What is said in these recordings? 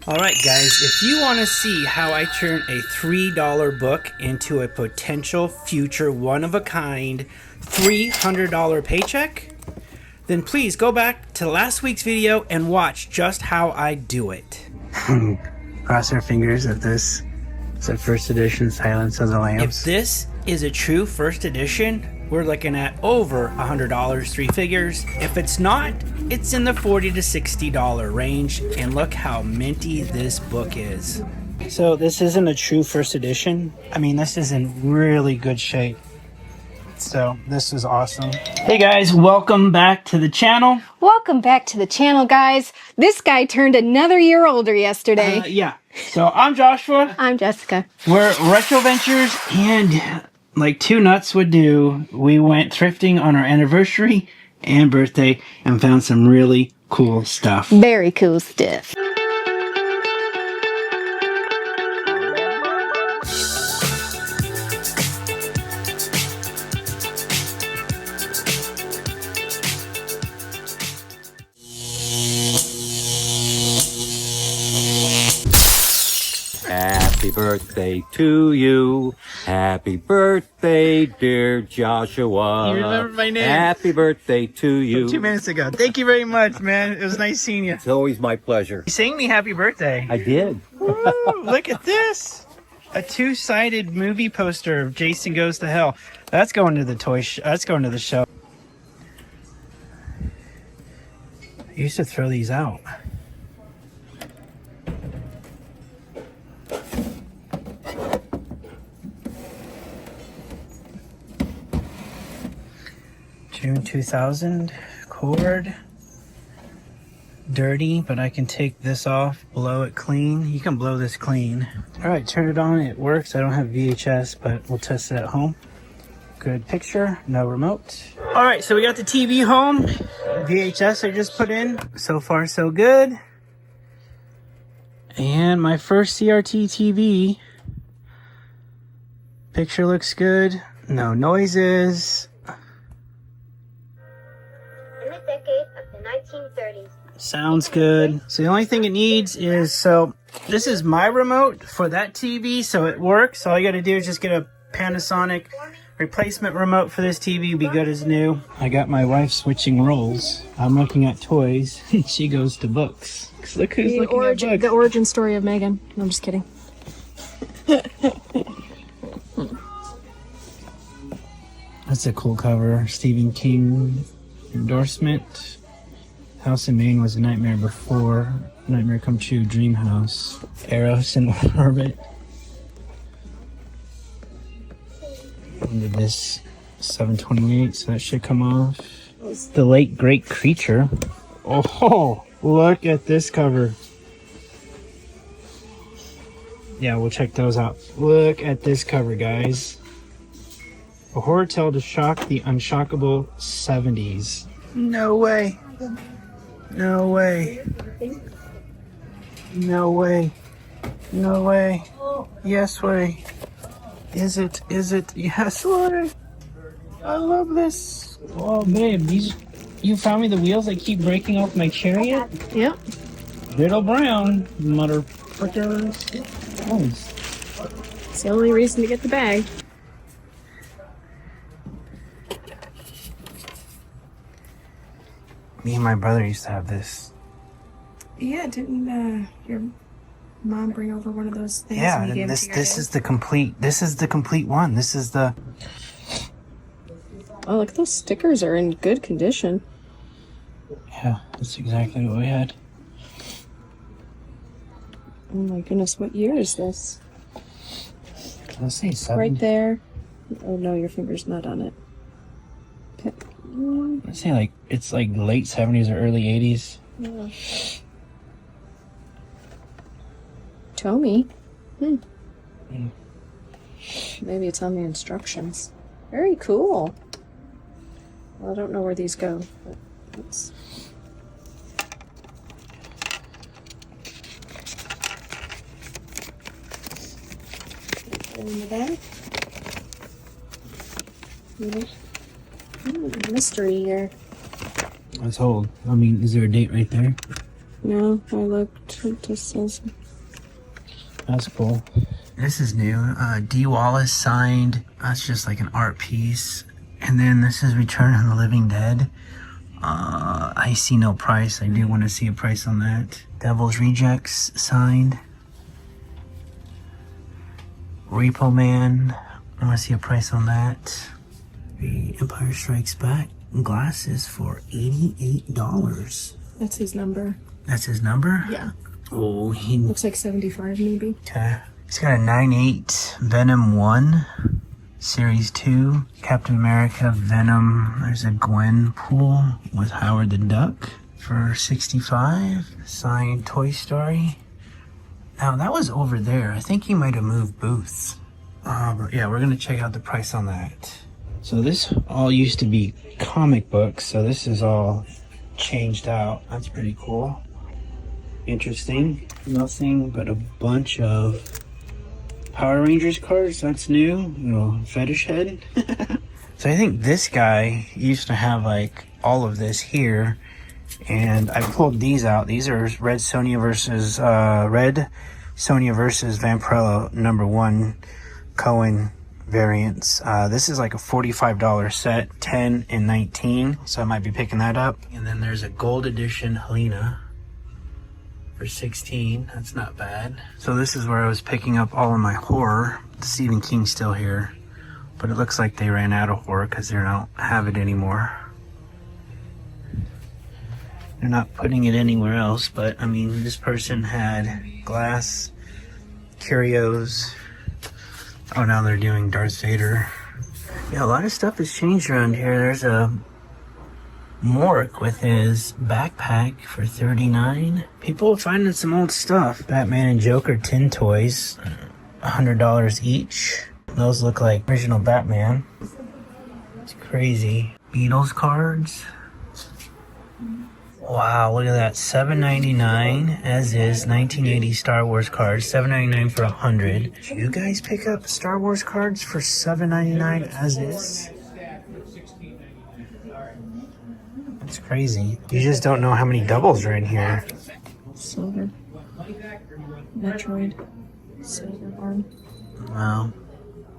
Alright guys, if you want to see how I turn a $3 book into a potential future one-of-a-kind $300 paycheck, then please go back to last week's video and watch just how I do it. Cross our fingers that this is a first edition Silence of the Lambs. If this is a true first edition, we're looking at over $100, three figures. If it's not, it's in the $40 to $60 range. And look how minty this book is. So this isn't a true first edition. I mean, this is in really good shape. So this is awesome. Hey guys, welcome back to the channel. Welcome back to the channel, guys. This guy turned another year older yesterday. Yeah. So I'm Joshua. I'm Jessica. We're Retro Ventures, and like two nuts would do, we went thrifting on our anniversary and birthday and found some really cool stuff. Very cool stuff. Happy birthday to you. Happy birthday, dear Joshua. You remember my name? Happy birthday to you. 2 minutes ago. Thank you very much, man. It was nice seeing you. It's always my pleasure. You sang me happy birthday. I did. Woo, look at this. A two-sided movie poster of Jason Goes to Hell. That's going to the that's going to the show. I used to throw these out. June 2000 cord. Dirty, but I can take this off, blow it clean. You can blow this clean. Alright, turn it on. It works. I don't have VHS, but we'll test it at home. Good picture. No remote. Alright, so we got the TV home. VHS I just put in. So far, so good. And my first CRT TV. Picture looks good. No noises. Decade of the 1930s. Sounds good. So the only thing it needs is, so this is my remote for that TV, so it works. All you gotta do is just get a Panasonic replacement remote for this TV, be good as new. I got my wife switching roles. I'm looking at toys, and she goes to books. Look who's looking at books. The origin story of Megan. No, I'm just kidding. That's a cool cover. Stephen King endorsement. House in Maine was a nightmare before. Nightmare come true. Dream house. Eros in orbit. Into this 728, so that should come off. The late great creature. Oh, look at this cover. Yeah, we'll check those out. Look at this cover, guys. A horror tale to shock the unshockable 70s. No way. No way. No way. No way. Yes way. Is it? Is it? Yes way. I love this. Oh, babe, you found me the wheels that keep breaking off my chariot? Yep. Little brown, mother frickers. Nice. It's the only reason to get the bag. Me and my brother used to have this. Yeah, didn't your mom bring over one of those things? Yeah, when you and gave it to your this dad? is the complete. This is the complete one. This is the. Oh, look, those stickers are in good condition. Yeah, that's exactly what we had. Oh my goodness, what year is this? Let's see, Right there. Oh no, your finger's not on it. Let's say like it's like late 70s or early 80s. Yeah. Tomy. Maybe it's on the instructions. Very cool. Well, I don't know where these go, but let's... in the bag. Mystery here. Let's hold. I mean, is there a date right there? No, I looked. It just says. That's cool. This is new. D. Wallace signed. That's just like an art piece. And then this is Return of the Living Dead. I see no price. I do want to see a price on that. Devil's Rejects signed. Repo Man. I want to see a price on that. The Empire Strikes Back glasses for $88. That's his number. That's his number? Yeah. Oh, he Looks like 75 maybe. okay. He's got a 9.8 Venom 1 Series 2 Captain America Venom. There's a Gwenpool with Howard the Duck for $65. Signed Toy Story. Now that was over there. I think he might have moved booths. But yeah, we're gonna check out the price on that. So this all used to be comic books. So this is all changed out. That's pretty cool. Interesting. Nothing but a bunch of Power Rangers cards. That's new. Little fetish head. So I think this guy used to have like all of this here, and I pulled these out. These are Red Sonja versus Vampirella #1 Cohen variants. This is like a $45 set, 10 and 19. So I might be picking that up. And then there's a gold edition Helena for 16. That's not bad. So this is where I was picking up all of my horror. Stephen King's still here, but it looks like they ran out of horror because they don't have it anymore. They're not putting it anywhere else, but I mean, this person had Glass, Curios. Oh, now they're doing Darth Vader. Yeah, a lot of stuff has changed around here. There's a Mork with his backpack for $39. People are finding some old stuff. Batman and Joker tin toys, $100 each. Those look like original Batman. It's crazy. Beatles cards. Wow, look at that. $7.99 as is. 1980 Star Wars cards. $7.99 for 100. Did you guys pick up Star Wars cards for $7.99 as is? That's crazy. You just don't know how many doubles are in here. Silver. Metroid. Silver arm. Wow.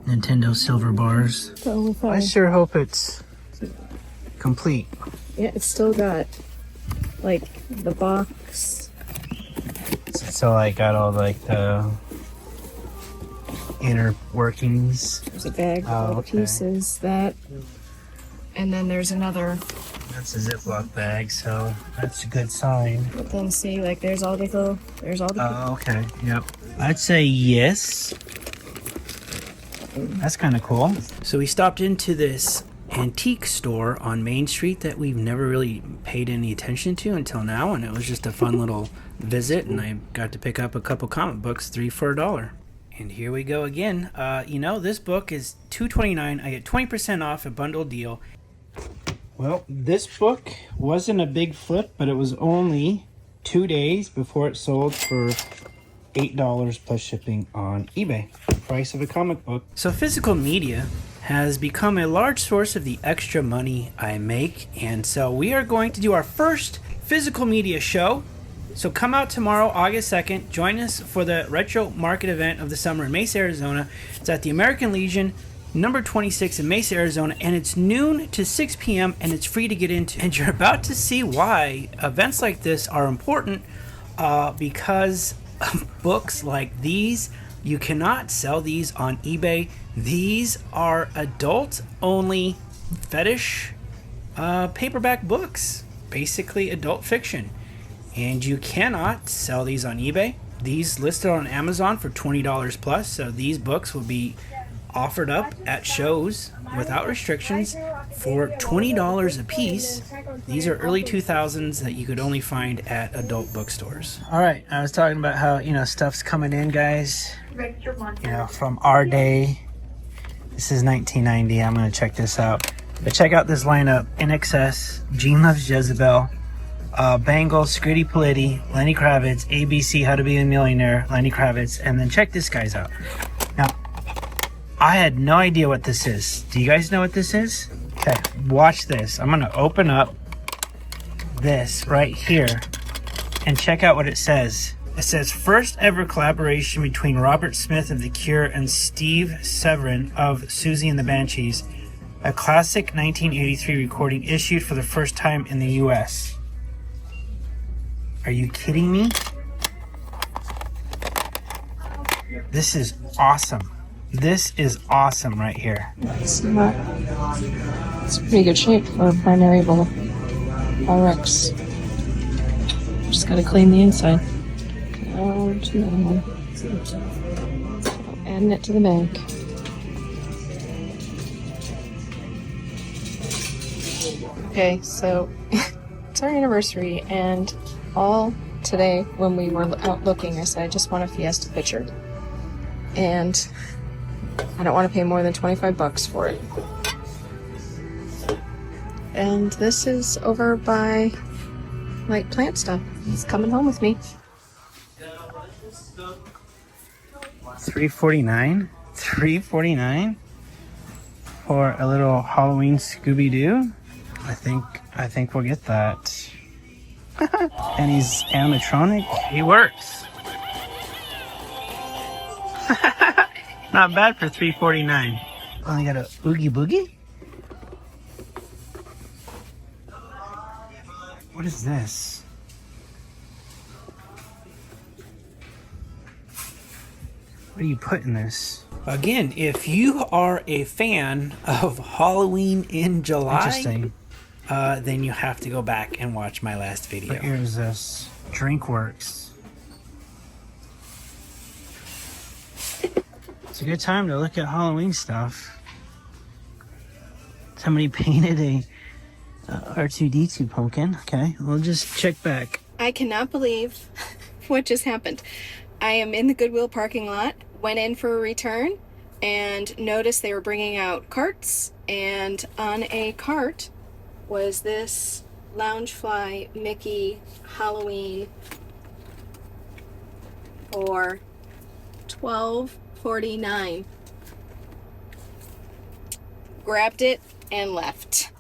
Nintendo Silver Bars. So if I sure hope it's complete. yeah, it's still got like the box. So I got all like the inner workings. There's a bag Oh, full of okay. pieces. That, and then there's another. That's a Ziploc bag, so that's a good sign. But then see, like there's all the Oh, okay. Yep. I'd say yes. That's kind of cool. So we stopped into this antique store on Main Street that we've never really paid any attention to until now, and it was just a fun little visit, and I got to pick up a couple comic books, 3 for $1. And here we go again. You know, this book is $2.29. I get 20% off a bundle deal. Well, this book wasn't a big flip, but it was only 2 days before it sold for $8 plus shipping on eBay. Price of a comic book. So physical media has become a large source of the extra money I make, and so we are going to do our first physical media show. So come out tomorrow, August 2nd. Join us for the Retro Market event of the summer in Mesa, Arizona. It's at the American Legion, number 26 in Mesa, Arizona, and it's noon to 6 p.m. and it's free to get into. And you're about to see why events like this are important, because books like these, you cannot sell these on eBay. These are adult-only fetish paperback books, basically adult fiction. And you cannot sell these on eBay. These listed on Amazon for $20 plus, so these books will be offered up at shows without restrictions for $20 a piece. These are early 2000s that you could only find at adult bookstores. All right, I was talking about how, you know, stuff's coming in, guys. You know, from our day. This is 1990. I'm going to check this out. But check out this lineup. NXS, Gene Loves Jezebel, Bangles, Scritti Politti, Lenny Kravitz, ABC, How to Be a Millionaire, Lenny Kravitz, and then check this guy's out. Now, I had no idea what this is. Do you guys know what this is? Okay, watch this. I'm going to open up this right here, And check out what it says. It says, first ever collaboration between Robert Smith of The Cure and Steve Severin of Susie and the Banshees. A classic 1983 recording issued for the first time in the US. Are you kidding me? This is awesome. This is awesome right here. It's not. It's pretty good shape for a primary bullet. RX. Just gotta clean the inside. Adding it to the bag. Okay, so it's our anniversary, and all today when we were out looking, I said I just want a Fiesta picture, and I don't want to pay more than $25 for it. And this is over by like plant stuff. It's coming home with me. $3.49? $3.49 for a little Halloween Scooby-Doo? I think we'll get that. And he's animatronic. He works. Not bad for $3.49. Only got a Oogie Boogie? What is this? What do you put in this? Again, if you are a fan of Halloween in July, interesting, then you have to go back and watch my last video. But here's this DrinkWorks. It's a good time to look at Halloween stuff. Somebody painted a R2-D2 pumpkin. Okay, we'll just check back. I cannot believe what just happened. I am in the Goodwill parking lot, went in for a return, and noticed they were bringing out carts, and on a cart was this Loungefly Mickey Halloween for $12.49. Grabbed it and left.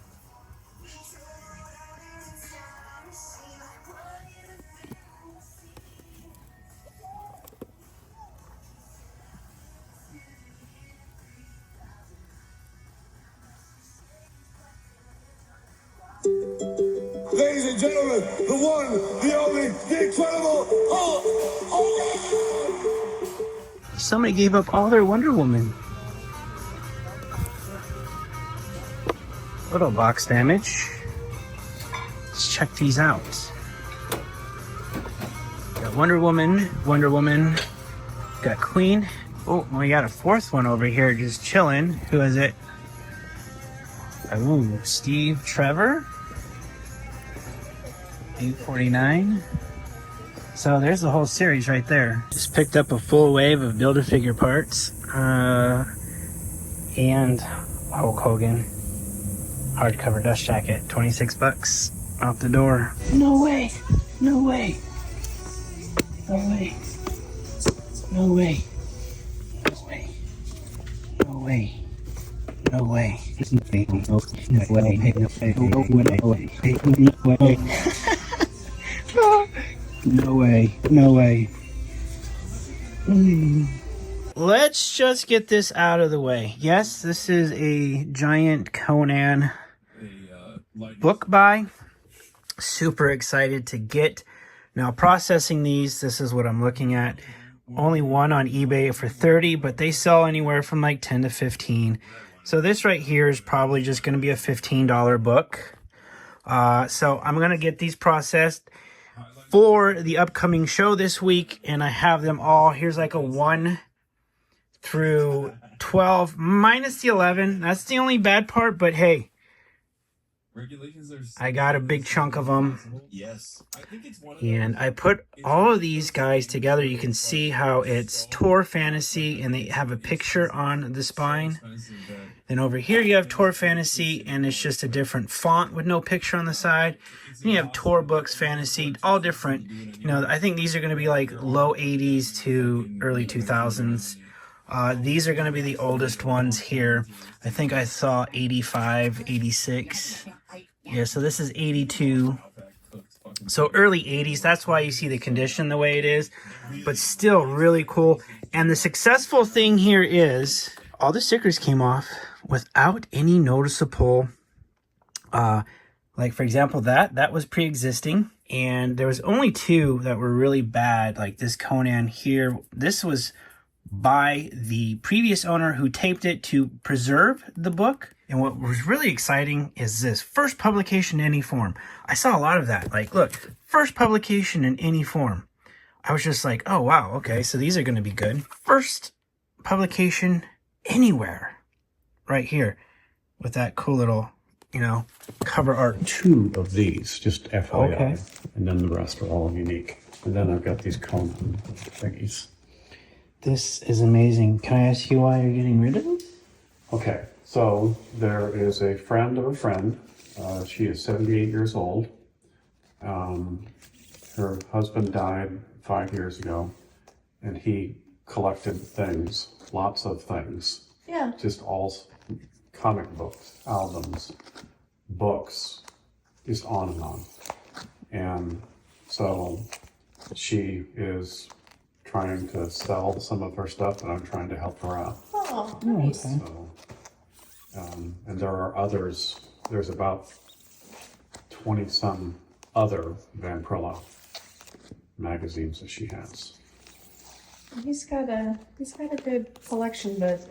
Ladies and gentlemen, the one, the only, the incredible Hulk Hogan! Somebody gave up all their Wonder Woman. Little box damage. Let's check these out. Got Wonder Woman. Got Queen. Oh, we got a fourth one over here just chilling. Who is it? Ooh, Steve Trevor. $8.49. So there's the whole series right there. Just picked up a full wave of Build-A-Figure parts. And Hulk Hogan hardcover dust jacket. $26 out the door. No way. No way. No way. No way. No way. No way. No way. No way. No way. Let's just get this out of the way. Yes, this is a giant Conan book buy. Super excited to get. Now processing these, this is what I'm looking at. Only one on eBay for $30, but they sell anywhere from like $10 to $15. So this right here is probably just going to be a $15 book. So I'm going to get these processed for the upcoming show this week, and I have them all. Here's like a 1 through 12 minus the 11. That's the only bad part, but hey, I got a big chunk of them. And I put all of these guys together. You can see how it's Tor Fantasy, and they have a picture on the spine. Then over here you have Tor Fantasy, and it's just a different font with no picture on the side. Then you have Tor Books Fantasy, all different. You know, I think these are going to be like low 80s to early 2000s. These are going to be the oldest ones here. I think I saw 85, 86. Yeah, so this is 82. So early 80s, that's why you see the condition the way it is, but still really cool. And the successful thing here is all the stickers came off without any noticeable, like for example, that was pre-existing, and there was only 2 that were really bad, like this Conan here. This was by the previous owner who taped it to preserve the book. And what was really exciting is this first publication in any form. I saw a lot of that. Like, look, first publication in any form. I was just like, oh, wow, okay, so these are going to be good. First publication anywhere. Right here with that cool little, cover art. 2 of these, just FYI. Okay. And then the rest are all unique. And then I've got these Conan thingies. This is amazing. Can I ask you why you're getting rid of them? Okay, so there is a friend of a friend. She is 78 years old. Her husband died 5 years ago, and he collected things, lots of things. Yeah. Just all comic books, albums, books, just on and on. And so she is trying to sell some of her stuff, and I'm trying to help her out. Oh, nice. Okay. So, and there are others. There's about 20 some other Vampirella magazines that she has. He's got a good collection, but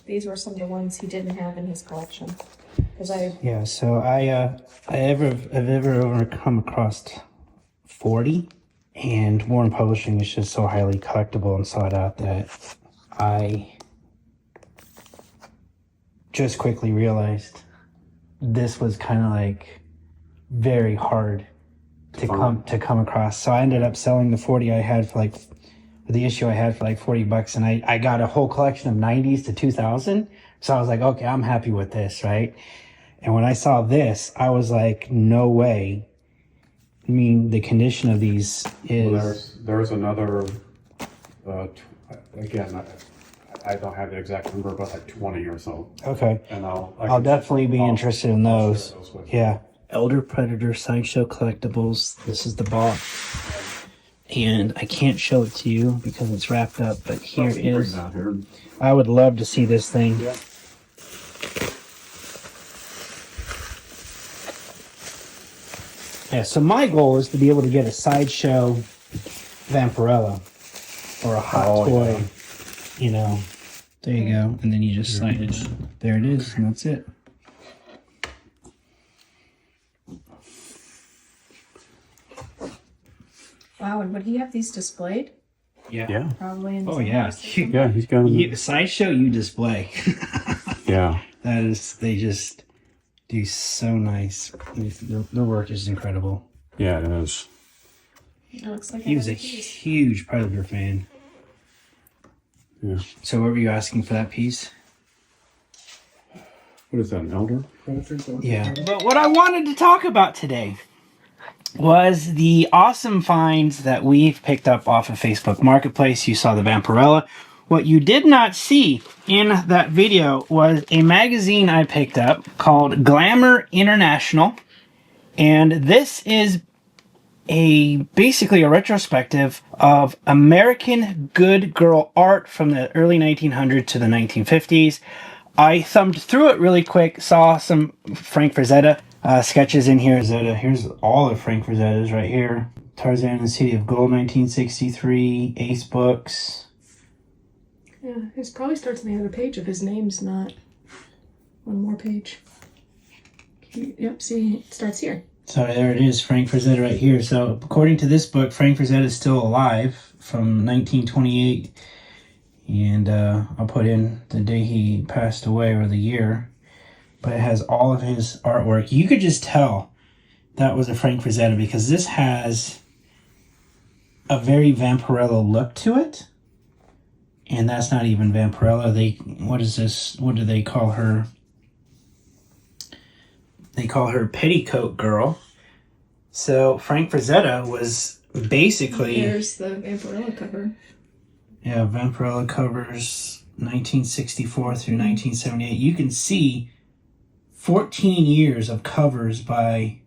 these were some of the ones he didn't have in his collection. Yeah, so I've ever come across 40, and Warren Publishing is just so highly collectible and sought out that I just quickly realized this was kind of like very hard to come across. So I ended up selling the 40 I had for the issue I had for like $40, and I got a whole collection of 90s to 2000. So I was like, okay, I'm happy with this, right? And when I saw this, I was like, no way. I mean, the condition of these is... Well, there's another, again, I don't have the exact number, but like 20 or so. Okay. And I'll definitely be interested in those. Share those with you. Yeah. Elder Predator Sideshow Collectibles. This is the box. And I can't show it to you because it's wrapped up, but here it is. Bring that here. I would love to see this thing. Yeah. Yeah, so my goal is to be able to get a Sideshow Vampirella or a hot toy, There you go. And then you just slide it. There it is, and that's it. Wow, and would he have these displayed? Yeah. Probably in Oh, some yeah. place. Yeah, he's got them. The Sideshow you display. Yeah. They just do so nice. Their work is incredible. Yeah, it is. It looks like He was a another piece. huge Predator fan. Yeah. So what were you asking for that piece? What is that, an elder predator? Yeah. But what I wanted to talk about today was the awesome finds that we've picked up off of Facebook Marketplace. You saw the Vampirella. What you did not see in that video was a magazine I picked up called Glamour International. And this is basically a retrospective of American good girl art from the early 1900s to the 1950s. I thumbed through it really quick, saw some Frank Frazetta sketches in here. Here's all of Frank Frazetta's right here. Tarzan and the City of Gold, 1963, Ace Books. Yeah, it probably starts on the other page if his name's not one more page. Yep, see, it starts here. So there it is, Frank Frazetta right here. So according to this book, Frank Frazetta is still alive from 1928. And I'll put in the day he passed away or the year. But it has all of his artwork. You could just tell that was a Frank Frazetta because this has a very Vampirella look to it. And that's not even Vampirella. What is this? What do they call her? They call her Petticoat Girl. So Frank Frazetta was basically... Here's the Vampirella cover. Yeah, Vampirella covers 1964 through 1978. You can see 14 years of covers by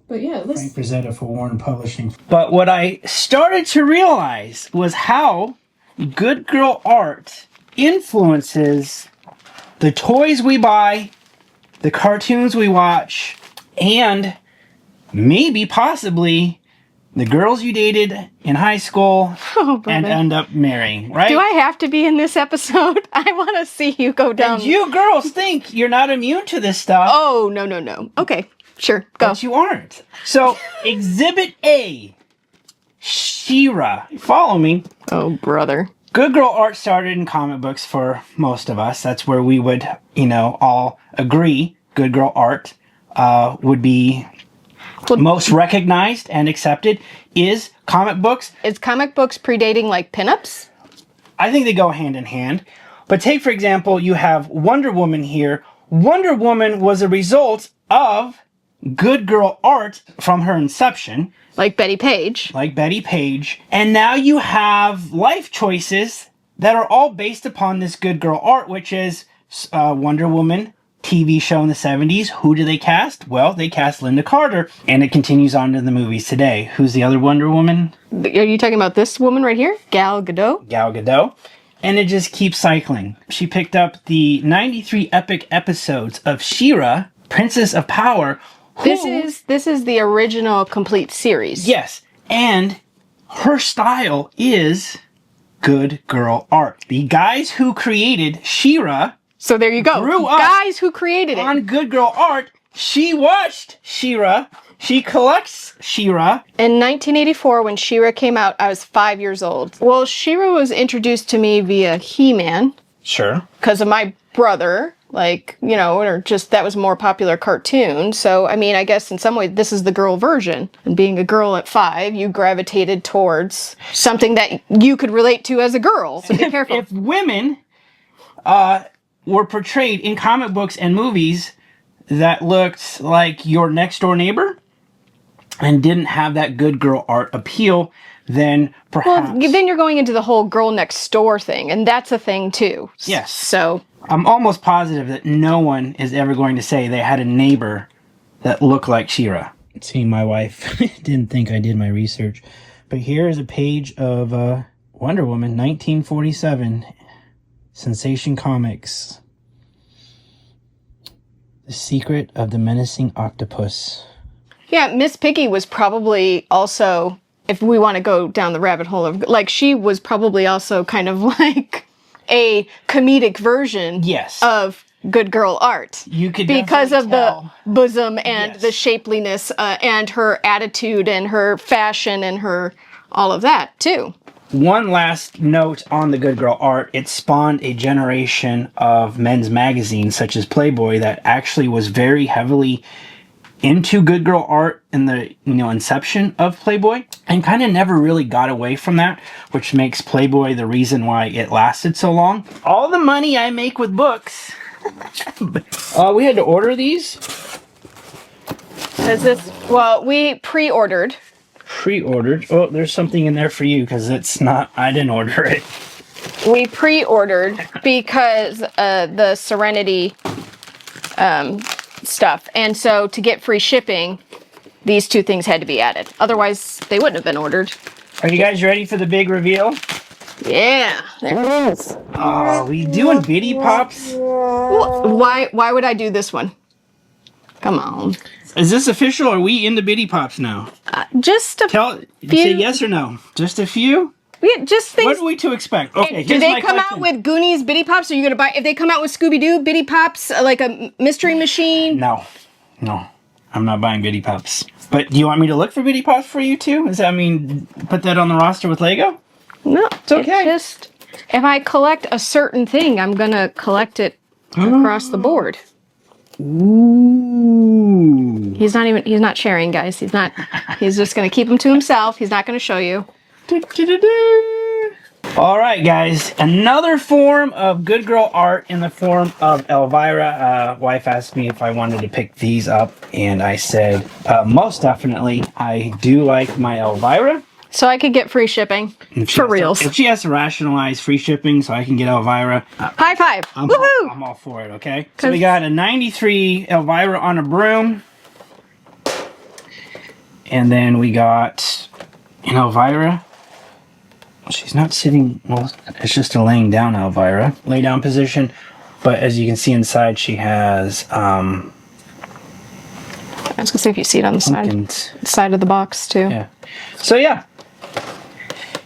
But yeah, let's. Frank Frazetta for Warner Publishing. But what I started to realize was how good girl art influences the toys we buy, the cartoons we watch, and maybe possibly the girls you dated in high school and end up marrying, right? Do I have to be in this episode? I want to see you go down. And you girls think you're not immune to this stuff. Oh, no. Okay, sure, go. But you aren't. So, Exhibit A, She-Ra. Follow me. Oh, brother. Good girl art started in comic books for most of us. That's where we would, all agree good girl art would be most recognized and accepted is comic books. Is comic books predating like pinups? I think they go hand in hand. But take, for example, you have Wonder Woman here. Wonder Woman was a result of good girl art from her inception. Like Betty Page. And now you have life choices that are all based upon this good girl art, which is Wonder Woman TV show in the 70s. Who do they cast? Well, they cast Linda Carter, and it continues on to the movies today. Who's the other Wonder Woman? Are you talking about this woman right here? Gal Gadot? Gal Gadot. And it just keeps cycling. She picked up the 93 epic episodes of She-Ra, Princess of Power. This is the original complete series. Yes, and her style is good girl art. The guys who created She-Ra, so there you go. Grew up guys who created it on good girl art. She watched She-Ra. She collects She-Ra. In 1984, when She-Ra came out, I was 5 years old. Well, She-Ra was introduced to me via He-Man. Sure. Because of my brother. Or just that was a more popular cartoon. So, I mean, I guess in some way this is the girl version. And being a girl at 5, you gravitated towards something that you could relate to as a girl. So be careful. If women were portrayed in comic books and movies that looked like your next door neighbor and didn't have that good girl art appeal, then perhaps... Well, then you're going into the whole girl next door thing, and that's a thing too. Yes. So... I'm almost positive that no one is ever going to say they had a neighbor that looked like She-Ra. See, my wife didn't think I did my research. But here is a page of Wonder Woman, 1947, Sensation Comics. The Secret of the Menacing Octopus. Yeah, Miss Piggy was probably also, if we want to go down the rabbit hole of, she was probably also kind of like a comedic version of good girl art. You could because of tell. The bosom and the shapeliness and her attitude and her fashion and her all of that too. One last note on the good girl art. It spawned a generation of men's magazines such as Playboy that actually was very heavily into good girl art in the inception of Playboy and kind of never really got away from that, which makes Playboy the reason why it lasted so long. All the money I make with books. We had to order these. We pre-ordered. Oh, there's something in there for you because I didn't order it. We pre-ordered because the Serenity stuff. And so to get free shipping, these two things had to be added. Otherwise, they wouldn't have been ordered. Are you guys ready for the big reveal? Yeah, there it is. Oh, are we doing Bitty Pops? Well, why would I do this one? Come on. Is this official? Or are we into Bitty Pops now? Just a few. Say yes or no. Just a few? Yeah, just things. What are we to expect? Okay, do they come out with Goonies Bitty Pops? Are you gonna buy? If they come out with Scooby Doo Bitty Pops, like a mystery machine? No, I'm not buying Bitty Pops. But do you want me to look for Bitty Pops for you too? Does that mean put that on the roster with Lego? No, it's okay. Just if I collect a certain thing, I'm gonna collect it across the board. Ooh. He's not sharing, guys. He's just gonna keep them to himself. He's not gonna show you. All right, guys. Another form of good girl art in the form of Elvira. Wife asked me if I wanted to pick these up, and I said most definitely. I do like my Elvira. So I could get free shipping for reals. If she has to rationalize free shipping so I can get Elvira. High five. Woohoo! I'm all for it, okay? So we got a 93 Elvira on a broom. And then we got an Elvira. She's not sitting, well, it's just a laying down Elvira. Lay down position. But as you can see inside, she has, I was gonna say if you see it on the side of the box too. Yeah. So yeah.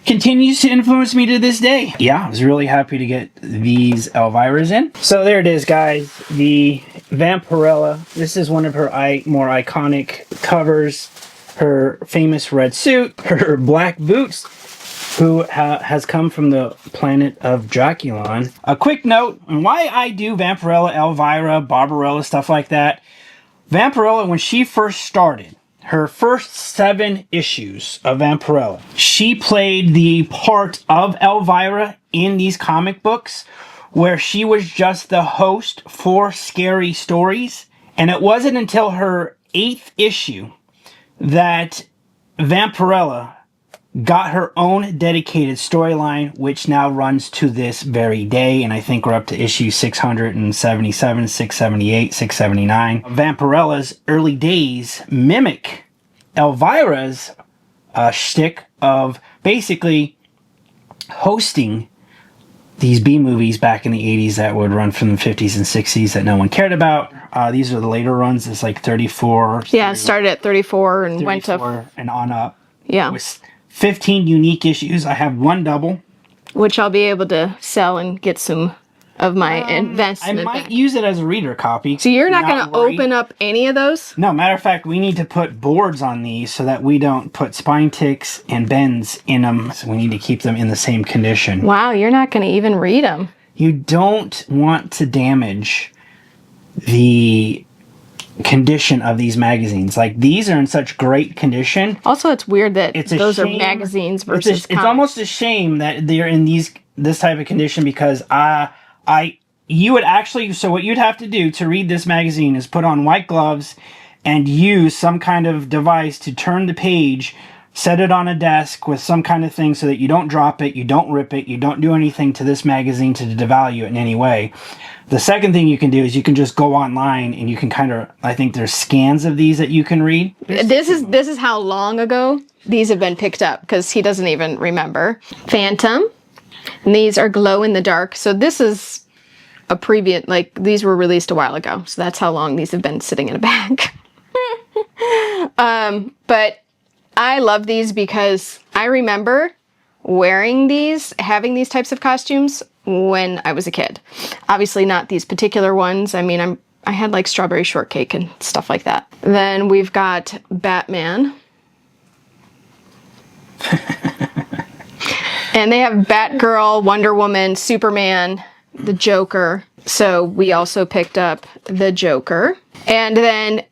Continues to influence me to this day. Yeah, I was really happy to get these Elviras in. So there it is, guys. The Vampirella. This is one of her more iconic covers. Her famous red suit, her black boots, who has come from the planet of Draculon. A quick note on why I do Vampirella, Elvira, Barbarella, stuff like that. Vampirella, when she first started, her first 7 issues of Vampirella, she played the part of Elvira in these comic books, where she was just the host for scary stories. And it wasn't until her 8th issue that Vampirella got her own dedicated storyline, which now runs to this very day, and I think we're up to issue 677, 678, 679. Vampirella's early days mimic Elvira's shtick of basically hosting these B-movies back in the 80s that would run from the 50s and 60s that no one cared about. These are the later runs. It's like 34. Yeah, it started at 34 and went to... and on up. Yeah. With 15 unique issues. I have 1 double. Which I'll be able to sell and get some of my investment I might back. use it as a reader copy. So you're not going to open up any of those? No, matter of fact, we need to put boards on these so that we don't put spine ticks and bends in them. So we need to keep them in the same condition. Wow, you're not going to even read them. You don't want to damage the condition of these magazines. Like, these are in such great condition. Also, it's weird that those are shame. magazines versus It's almost a shame that they're in this type of condition, because you would actually, so what you'd have to do to read this magazine is put on white gloves and use some kind of device to turn the page, set it on a desk with some kind of thing so that you don't drop it, you don't rip it, you don't do anything to this magazine to devalue it in any way. The second thing you can do is you can just go online and you can kind of, I think there's scans of these that you can read. This is how long ago these have been picked up, because he doesn't even remember. Phantom. And these are glow in the dark. So this is a previous, like, these were released a while ago. So that's how long these have been sitting in a bag. But I love these because I remember wearing these, having these types of costumes when I was a kid. Obviously not these particular ones. I mean, I had like strawberry shortcake and stuff like that. Then we've got Batman. And they have Batgirl, Wonder Woman, Superman, the Joker. So we also picked up the Joker. And then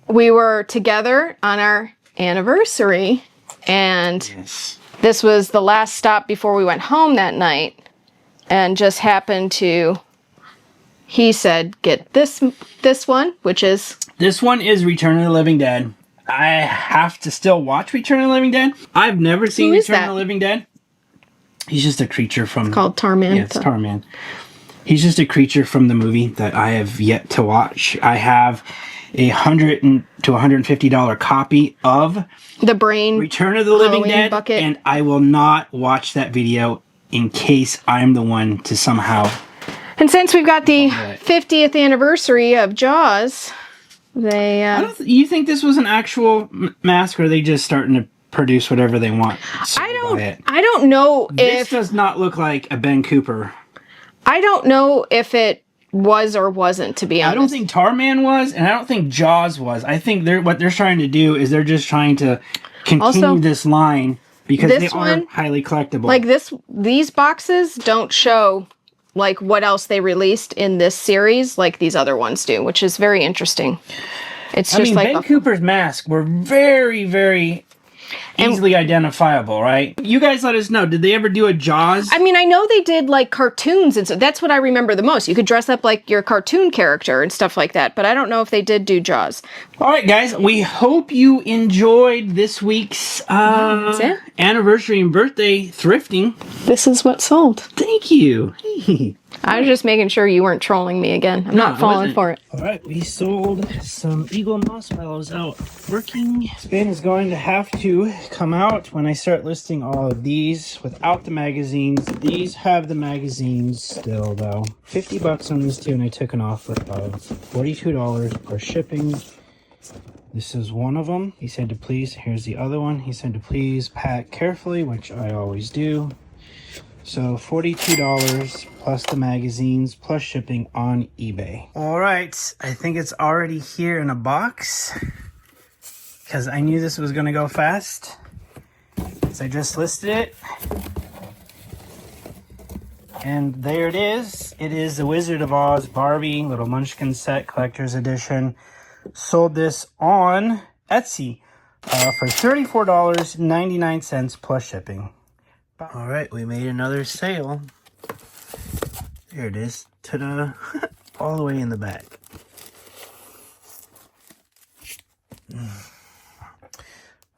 we were together on our anniversary, and this was the last stop before we went home that night, and just happened to, he said, get this one, which is... This one is Return of the Living Dead. I have to still watch Return of the Living Dead. I've never seen Return of the Living Dead. He's just a creature from... It's called Tarman. Yeah, it's Tarman. He's just a creature from the movie that I have yet to watch. I have a $100 to $150 copy of the Brain Return of the Living Dead, bucket. And I will not watch that video in case I'm the one to somehow... And since we've got the 50th anniversary of Jaws, they... you think this was an actual mask, or are they just starting to produce whatever they want? I don't know if... This does not look like a Ben Cooper. I don't know if it was or wasn't, to be honest. I don't think Tarman was, and I don't think Jaws was. I think what they're trying to do is they're just trying to continue this line, because they are highly collectible. Like these boxes don't show like what else they released in this series like these other ones do, which is very interesting. It's just like Ben Cooper's masks were very, very easily identifiable, right? You guys let us know. Did they ever do a Jaws? I mean, I know they did like cartoons, and so that's what I remember the most. You could dress up like your cartoon character and stuff like that, but I don't know if they did do Jaws. All right, guys, we hope you enjoyed this week's anniversary and birthday thrifting. This is what sold. Thank you. I was just making sure you weren't trolling me again. I'm not falling for it. All right, we sold some Eagle Moss while I was out working. This bin is going to have to come out when I start listing all of these without the magazines. These have the magazines still, though. 50 bucks on this too, and I took an offer of $42 for shipping. This is one of them. He said to please, here's the other one. He said to please pack carefully, which I always do. So $42 plus the magazines plus shipping on eBay. All right, I think it's already here in a box because I knew this was gonna go fast. So I just listed it. And there it is. It is the Wizard of Oz Barbie Little Munchkin Set Collector's Edition. Sold this on Etsy for $34.99 plus shipping. All right, we made another sale. There it is. Ta-da! All the way in the back.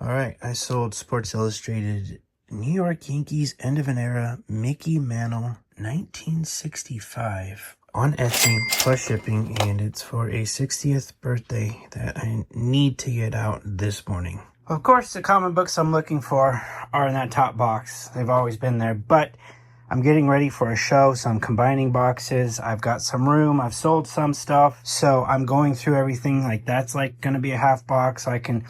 All right, I sold Sports Illustrated New York Yankees End of an Era Mickey Mantle 1965 on Etsy plus shipping, and it's for a 60th birthday that I need to get out this morning. Of course, the comic books I'm looking for are in that top box. They've always been there, but I'm getting ready for a show, so I'm combining boxes. I've got some room. I've sold some stuff, so I'm going through everything. Like, that's like going to be a half box. So I can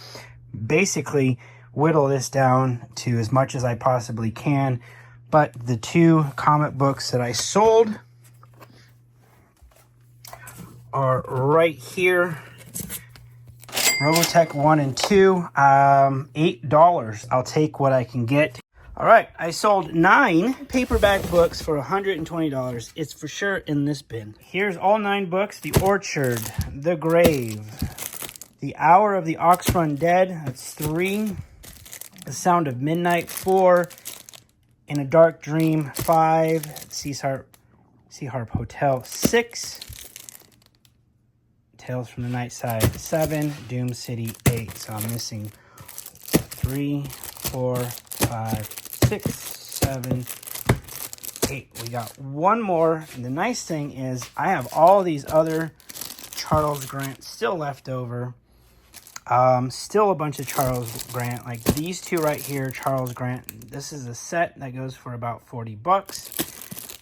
basically whittle this down to as much as I possibly can. But the two comic books that I sold are right here. Robotech 1 and 2, $8. I'll take what I can get. All right, I sold 9 paperback books for $120. It's for sure in this bin. Here's all 9 books. The Orchard, The Grave, The Hour of the Ox Run Dead, that's 3. The Sound of Midnight, 4. In a Dark Dream, 5. Sea Harp Hotel, 6. Tales from the Night Side, 7. Doom City, 8. So I'm missing 3, 4, 5, 6, 7, 8. We got one more. And the nice thing is I have all these other Charles Grant still left over. Still a bunch of Charles Grant. Like these two right here, Charles Grant. This is a set that goes for about 40 bucks.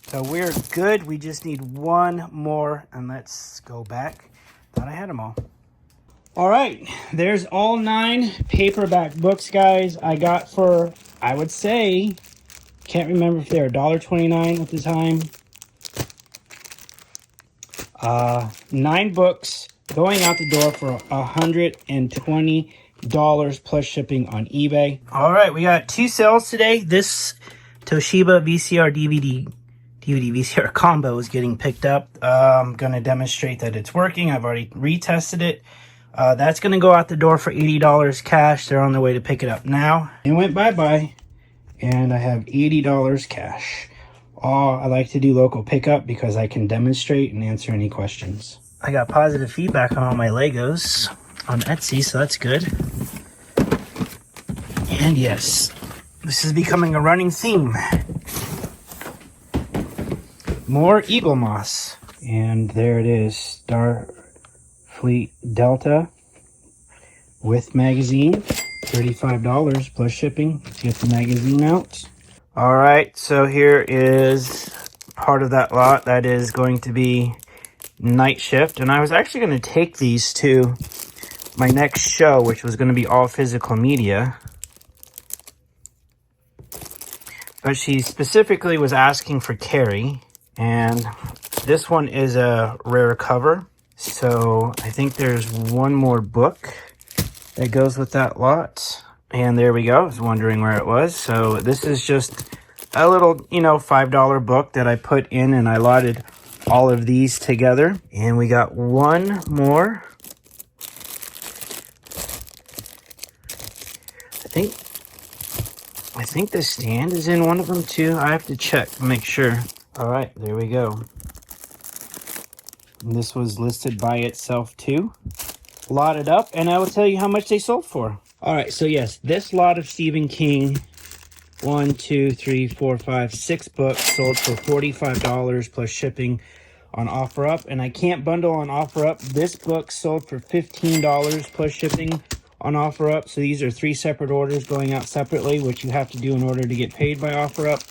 So we're good. We just need one more. And let's go back. Thought I had them all. All right, there's all 9 paperback books, guys. I got for, I would say, can't remember if they were $1.29 at the time. 9 books going out the door for $120 plus shipping on eBay. All right, we got 2 sales today. This Toshiba VCR DVD VCR combo is getting picked up. I'm going to demonstrate that it's working. I've already retested it. That's going to go out the door for $80 cash. They're on their way to pick it up now. It went bye-bye, and I have $80 cash. I like to do local pickup because I can demonstrate and answer any questions. I got positive feedback on all my Legos on Etsy, so that's good. And yes, this is becoming a running theme. More Eagle Moss. And there it is. Starfleet Delta with magazine. $35 plus shipping to get the magazine out. Alright, so here is part of that lot. That is going to be Night Shift. And I was actually going to take these to my next show, which was going to be all physical media. But she specifically was asking for Carrie. And this one is a rare cover. So I think there's one more book that goes with that lot. And there we go. I was wondering where it was. So this is just a little, $5 book that I put in, and I lotted all of these together. And we got one more. I think the stand is in one of them too. I have to check to make sure. All right, there we go. And this was listed by itself too. Lotted up, and I will tell you how much they sold for. All right, so yes, this lot of Stephen King 1, 2, 3, 4, 5, 6 books sold for $45 plus shipping on OfferUp. And I can't bundle on OfferUp. This book sold for $15 plus shipping on OfferUp. So these are 3 separate orders going out separately, which you have to do in order to get paid by OfferUp.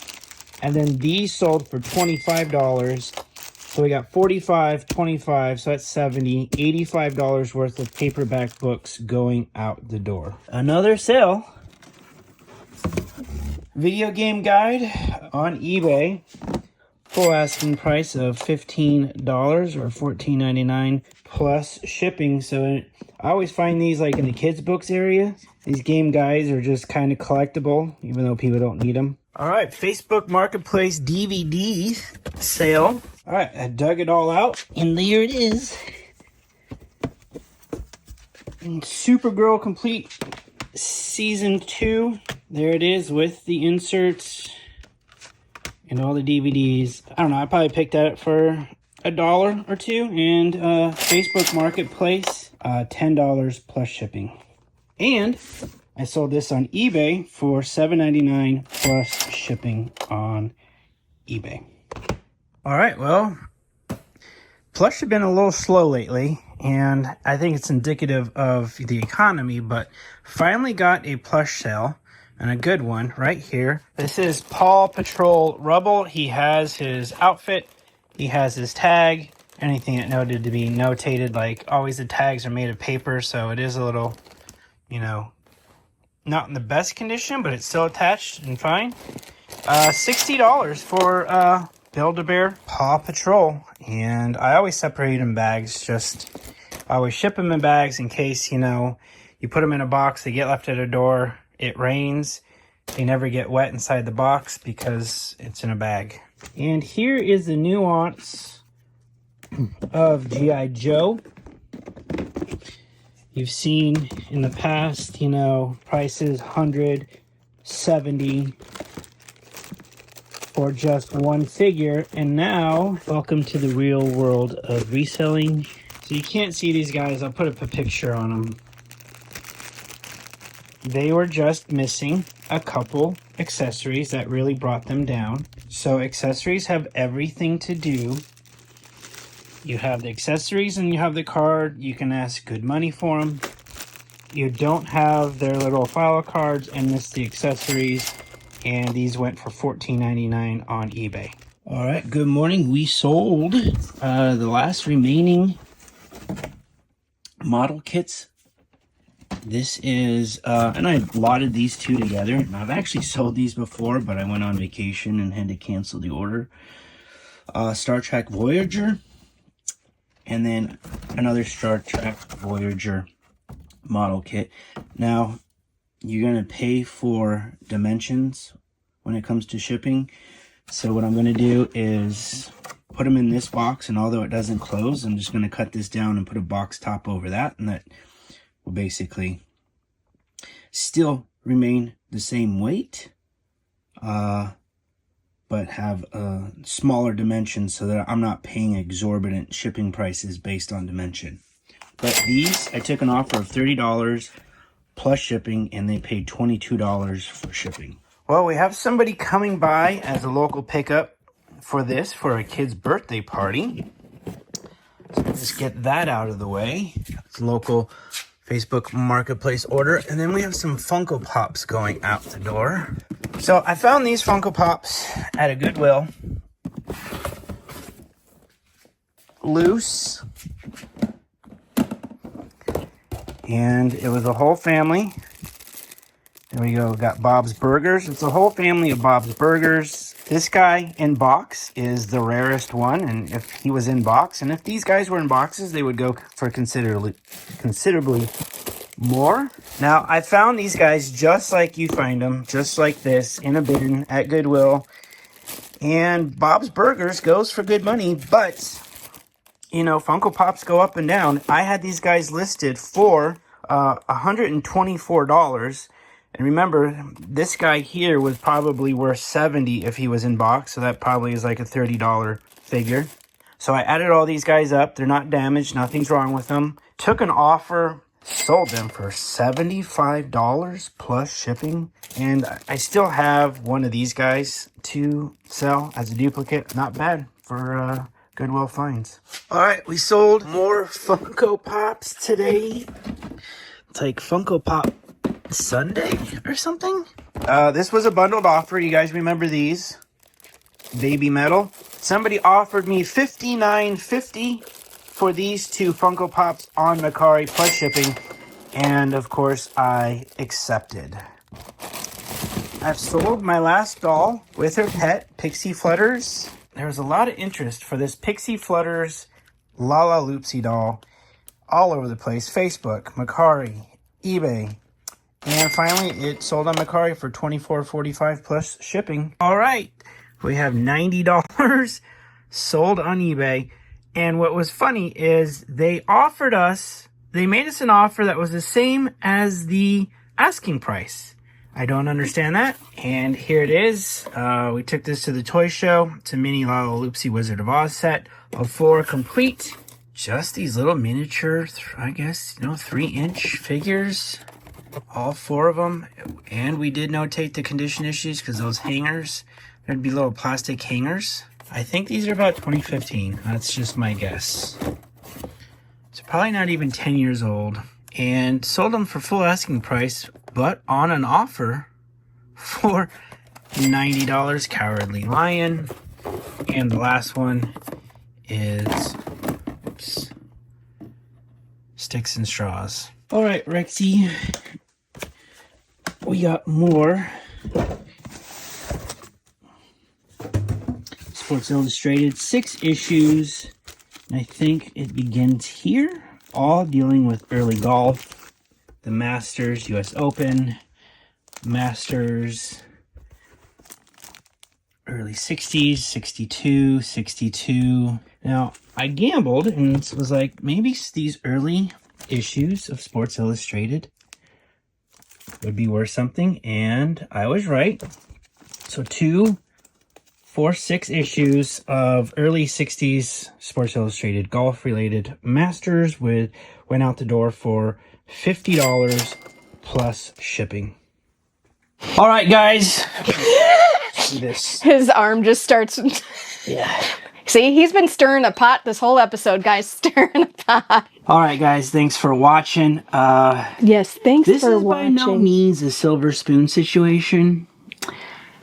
And then these sold for $25. So we got 45, 25, so that's 70, $85 worth of paperback books going out the door. Another sale. Video game guide on eBay. Full asking price of $15 or $14.99 plus shipping. So I always find these like in the kids books area. These game guides are just kind of collectible, even though people don't need them. All right, Facebook Marketplace DVD sale. All right, I dug it all out, and there it is. Supergirl Complete Season 2. There it is with the inserts and all the DVDs. I don't know, I probably picked that up for $1 or $2. And Facebook Marketplace, $10 plus shipping. And I sold this on eBay for $7.99 plus shipping on eBay. All right, well, plush have been a little slow lately, and I think it's indicative of the economy, but finally got a plush sale, and a good one right here. This is Paw Patrol Rubble. He has his outfit, he has his tag, anything that noted to be notated. Like always, the tags are made of paper, so it is a little, you know, not in the best condition, but it's still attached and fine. $60 for Build-A-Bear Paw Patrol. And I always separate in bags. I always ship them in bags in case, you know, you put them in a box, they get left at a door, it rains, they never get wet inside the box because it's in a bag. And here is the nuance of G.I. Joe. You've seen in the past, you know, prices $170 for just one figure. And now, welcome to the real world of reselling. So you can't see these guys. I'll put up a picture on them. They were just missing a couple accessories that really brought them down. So accessories have everything to do. You have the accessories and you have the card. You can ask good money for them. You don't have their little file cards and miss the accessories. And these went for $14.99 on eBay. All right, good morning. We sold the last remaining model kits. This is, and I lotted these two together. And I've actually sold these before, but I went on vacation and had to cancel the order. Star Trek Voyager. And then another Star Trek Voyager model kit. Now, you're going to pay for dimensions when it comes to shipping. So what I'm going to do is put them in this box, and although it doesn't close, I'm just going to cut this down and put a box top over that, and that will basically still remain the same weight, but have smaller dimensions so that I'm not paying exorbitant shipping prices based on dimension. But these, I took an offer of $30 plus shipping, and they paid $22 for shipping. Well, we have somebody coming by as a local pickup for this, for a kid's birthday party. So let's get that out of the way. It's a local Facebook Marketplace order. And then we have some Funko Pops going out the door. So I found these Funko Pops at a Goodwill. Loose. And it was a whole family. There we go. Got Bob's Burgers. It's a whole family of Bob's Burgers. This guy in box is the rarest one. And if he was in box, and if these guys were in boxes, they would go for considerably more. Now, I found these guys just like you find them, just like this, in a bin at Goodwill. And Bob's Burgers goes for good money, but, you know, Funko Pops go up and down. I had these guys listed for $124. And remember, this guy here was probably worth $70 if he was in box, so that probably is like a $30 figure. So I added all these guys up. They're not damaged. Nothing's wrong with them. Took an offer sold them for $75 plus shipping. And I still have one of these guys to sell as a duplicate. Not bad for Goodwill finds. All right, we sold more Funko Pops today. It's like Funko Pop Sunday or something. This was a bundled offer. You guys remember these? Baby metal. Somebody offered me $59.50 for these two Funko Pops on Mercari plus shipping. And of course, I accepted. I've sold my last doll with her pet, Pixie Flutters. There was a lot of interest for this Pixie Flutters Lala Loopsy doll all over the place. Facebook, Mercari, eBay. And finally, it sold on Mercari for $24.45 plus shipping. All right, we have $90 sold on eBay. And what was funny is they made us an offer that was the same as the asking price. I don't understand that. And here it is. We took this to the toy show. It's a mini Lala Loopsy Wizard of Oz set of 4 complete. Just these little miniature, I guess, 3-inch figures. All 4 of them. And we did notate the condition issues because those hangers, there'd be little plastic hangers. I think these are about 2015. That's just my guess. It's probably not even 10 years old. And sold them for full asking price, but on an offer for $90. Cowardly Lion. And the last one is Sticks and Straws. All right, Rexy. We got more Sports Illustrated, 6 issues. I think it begins here. All dealing with early golf, the Masters, US Open, Masters, early 60s, 62, 62. Now, I gambled and was like, maybe these early issues of Sports Illustrated would be worth something, and I was right. So 2, 4, 6 issues of early 60s Sports Illustrated golf-related Masters went out the door for $50 plus shipping. All right, guys. This. His arm just starts. Yeah. See, he's been stirring a pot this whole episode, guys. Stirring a pot. All right, guys. Thanks for watching. Yes, thanks this for is watching. by no means a silver spoon situation.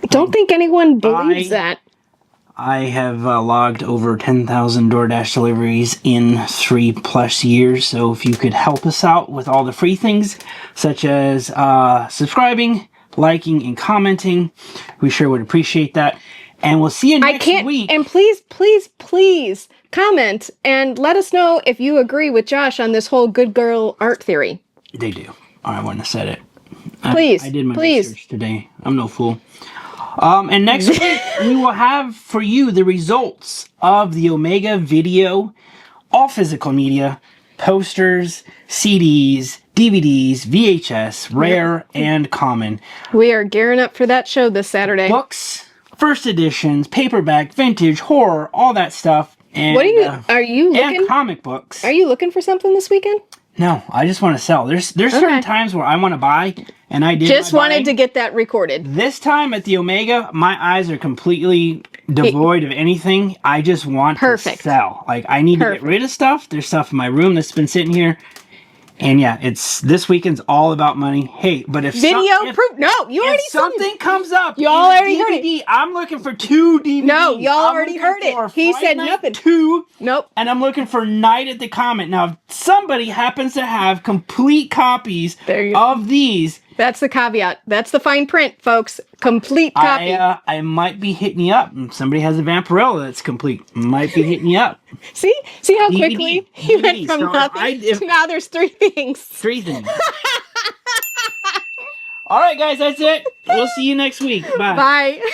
Don't think anyone believes that. I have logged over 10,000 DoorDash deliveries in 3+ years. So if you could help us out with all the free things, such as subscribing, liking, and commenting, we sure would appreciate that. And we'll see you next week. And please comment and let us know if you agree with Josh on this whole good girl art theory. They do. I wouldn't have said it. Please. I did my research today. I'm no fool. And next week, we will have for you the results of the Omega video, all physical media, posters, CDs, DVDs, VHS, rare, and common. We are gearing up for that show this Saturday. Books, first editions, paperback, vintage, horror, all that stuff. And, what are you looking? And comic books. Are you looking for something this weekend? No, I just want to sell. There's certain times where I want to buy, and I did. Just wanted to get that recorded. This time at the Omega, my eyes are completely devoid of anything. I just want to sell. Like, I need to get rid of stuff. There's stuff in my room that's been sitting here. And yeah, this weekend's all about money. Hey, but if proof, no, you already something comes up, y'all already heard it. I'm looking for 2 DVDs. No, y'all already heard it. He said nothing. 2. Nope. And I'm looking for Night at the Comet. Now, if somebody happens to have complete copies of these. That's the caveat. That's the fine print, folks. Complete copy. I might be hitting you up. Somebody has a Vampirella that's complete. Might be hitting you up. See how quickly he went from nothing to now there's 3 things. 3 things. All right, guys, that's it. We'll see you next week. Bye. Bye.